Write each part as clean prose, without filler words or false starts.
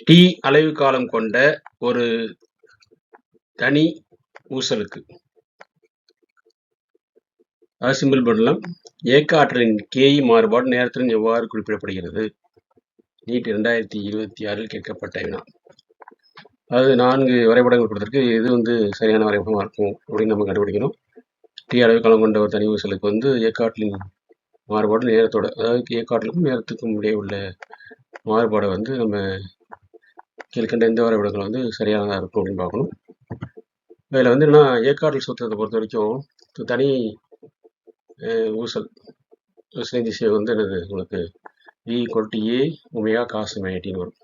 T அலைவு காலம் கொண்ட ஒரு தனி ஊசலுக்கு சிம்பிள் பண்ணலாம். இயக்க ஆற்றலின் KE மாறுபாடு நேரத்துடன் எவ்வாறு குறிப்பிடப்படுகிறது? நீட் 2026 கேட்கப்பட்ட வினா. அதாவது 4 வரைபடங்கள் கொடுத்திருக்கு. எது சரியான வரைபடமா இருக்கும் அப்படின்னு நம்ம கண்டுபிடிக்கணும். T அளவு காலம் கொண்ட ஒரு தனி ஊசலுக்கு இயக்க ஆற்றலின் மாறுபாடு நேரத்தோட, அதாவது இயக்க ஆற்றலுக்கும் நேரத்துக்கும் இடையே உள்ள மாறுபாடை நம்ம கீழ்கண்ட எந்த வரைபடங்கள் சரியானதாக இருக்கும் அப்படின்னு பார்க்கணும். இதில் என்னன்னா, இயக்க ஆற்றல் சூத்திரத்தை பொறுத்த வரைக்கும் தனி ஊசல் திசை என்னது உங்களுக்கு E = A ஒமேகா காஸ் ஒமேகாடின்னு வரும்.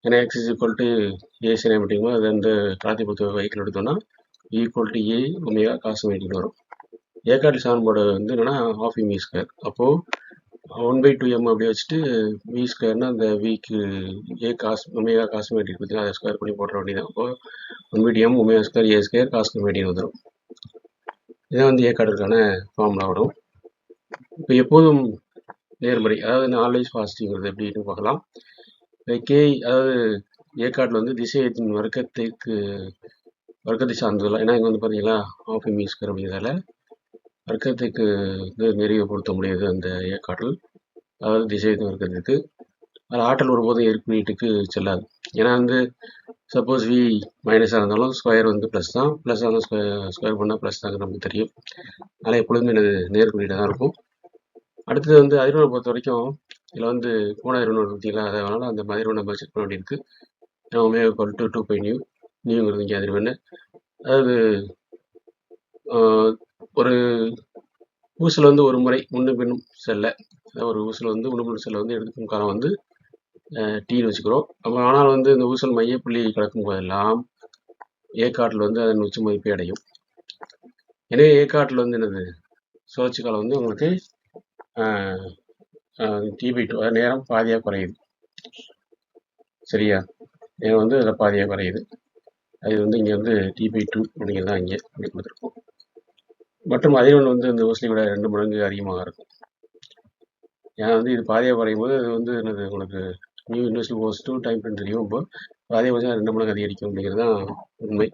ஏன்னா X A சினமேட்டிக் அது காலத்தை பொறுத்த வைக்கல் எடுத்தோம்னா E = A ஒமேகா காஸ் ஒமேகாடின்னு வரும். இயக்க ஆற்றல் சமன்பாடு என்னன்னா ½ m². அப்போது 1/2m அப்படி வச்சுட்டு v² அந்த விக்கு A காஸ் ஒமேகா காஸ் ஒமேகாடி பற்றி அதை ஸ்கொயர் பண்ணி போடுற வேண்டியதான். அப்போது 1/2m ஒமேகா² A² காஸ் ஒமேகாடின்னு வந்துடும். இதான் இயக்க ஆற்றலுக்கான ஃபார்முலா வரும். இப்போ எப்போதும் நேர்மறை, அதாவது ஆல்வேஸ் பாசிட்டிவ்ங்கிறது எப்படின்னு பார்க்கலாம். K அதாவது இயக்க ஆற்றல் திசையத்தின் வர்க்கத்தை சார்ந்ததில்லை. ஏன்னா இங்கே பார்த்தீங்களா ½ m² அப்படிங்கிறதால வர்க்கத்துக்கு நெறிவை பொருத்த முடியாது அந்த இயக்க ஆற்றல், அதாவது திசையத்தின் வர்க்கத்துக்கு. அது ஆற்றல் ஒருபோதும் எதிர்க்குறியீட்டுக்கு செல்லாது. ஏன்னா சப்போஸ் V மைனஸாக இருந்தாலும் ஸ்கொயர் ப்ளஸ் தான், ப்ளஸ் ஆனால் ஸ்கொயர் பண்ணால் ப்ளஸ் தாங்க நமக்கு தெரியும். அதனால் எப்பொழுதுமே எனது நேர்குறியீடாக தான் இருக்கும். அடுத்தது அதிர்வெண்ணை பொறுத்த வரைக்கும் இதில் கோண அதிர்வெண் பார்த்தீங்களா, அதனால் அந்த அதிர்வெண்ணை நம்ம செக் பண்ண வேண்டியிருக்கு. ஒமேகா = 2π நியூங்கிறது இங்கே அதிர்வெண்ணு. அதாவது ஒரு ஊசல் ஒரு முறை முன்னும் பின்னும் செல்ல, ஒரு ஊசல் முன்னும் பின்னும் செல்ல எடுக்கும் காலம் Tன்னு வச்சுக்கிறோம். அப்போ ஆனால் இந்த ஊசல் மையப்புள்ளி கடக்கும் போதெல்லாம் இயக்க ஆற்றல் அதன் உச்ச மதிப்பை அடையும். எனவே இயக்க ஆற்றல் என்னது சுழற்சி காலம் உங்களுக்கு T/2, அதாவது நேரம் பாதியாக குறையுது. சரியா, நேரம் அதில் பாதியாக குறையுது. அது இங்கே T/2 அப்படிங்கிறது தான் இங்கே அப்படி கொடுத்துருக்கோம். மற்றும் அதிர்வெண் இந்த ஊசலை விட 2 மடங்கு அதிகமாக இருக்கும். ஏன்னா இது பாதியாக குறையும் போது அது என்னது உங்களுக்கு new inversely goes to time தெரியும். இப்போ அதிகபட்சம் 2 மடங்கு அதிகரிக்கும் அப்படிங்கிறது தான் உண்மை.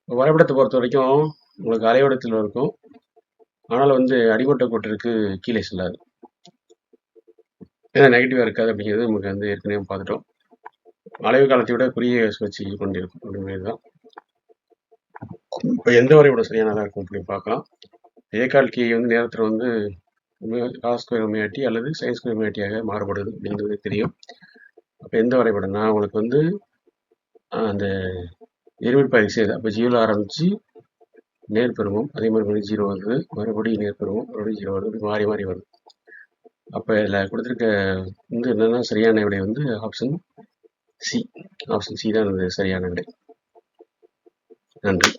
வரைபடத்தை பொறுத்த வரைக்கும் உங்களுக்கு அலைவடத்தில் இருக்கும், ஆனால் அடிமட்ட கோட்டிற்கு கீழே செல்லாது. ஏன்னா நெகட்டிவாக இருக்காது அப்படிங்கிறது நமக்கு ஏற்கனவே பார்த்துட்டோம். அலைவு காலத்தை விட குறுகிய சுழற்சி கொண்டிருக்கும் அப்படிங்கிறது தான். இப்போ எந்த வரைபடம் சரியானதாக இருக்கும் அப்படின்னு பார்க்கலாம். இயக்கால் கே நேரத்தில் காஸ் ஸ்கொயர் ஒமேகா அல்லது சைன் ஸ்கொயர் ஒமேகாவாக மாறுபடுது அப்படிங்கிறது தெரியும். அப்போ எந்த வரைபடம்னா உங்களுக்கு அந்த எரிவிற்பாய் திசை, அப்போ 0 ஆரம்பித்து நேர்பெருமம், அதே மாதிரி 0 வருது, மறுபடியும் நேர்பெருமம், மறுபடியும் 0 வருது, மாறி மாறி வருது. அப்போ இதில் கொடுத்துருக்க என்னன்னா சரியான விடை ஆப்ஷன் சி தான் சரியான விடை. நன்றி.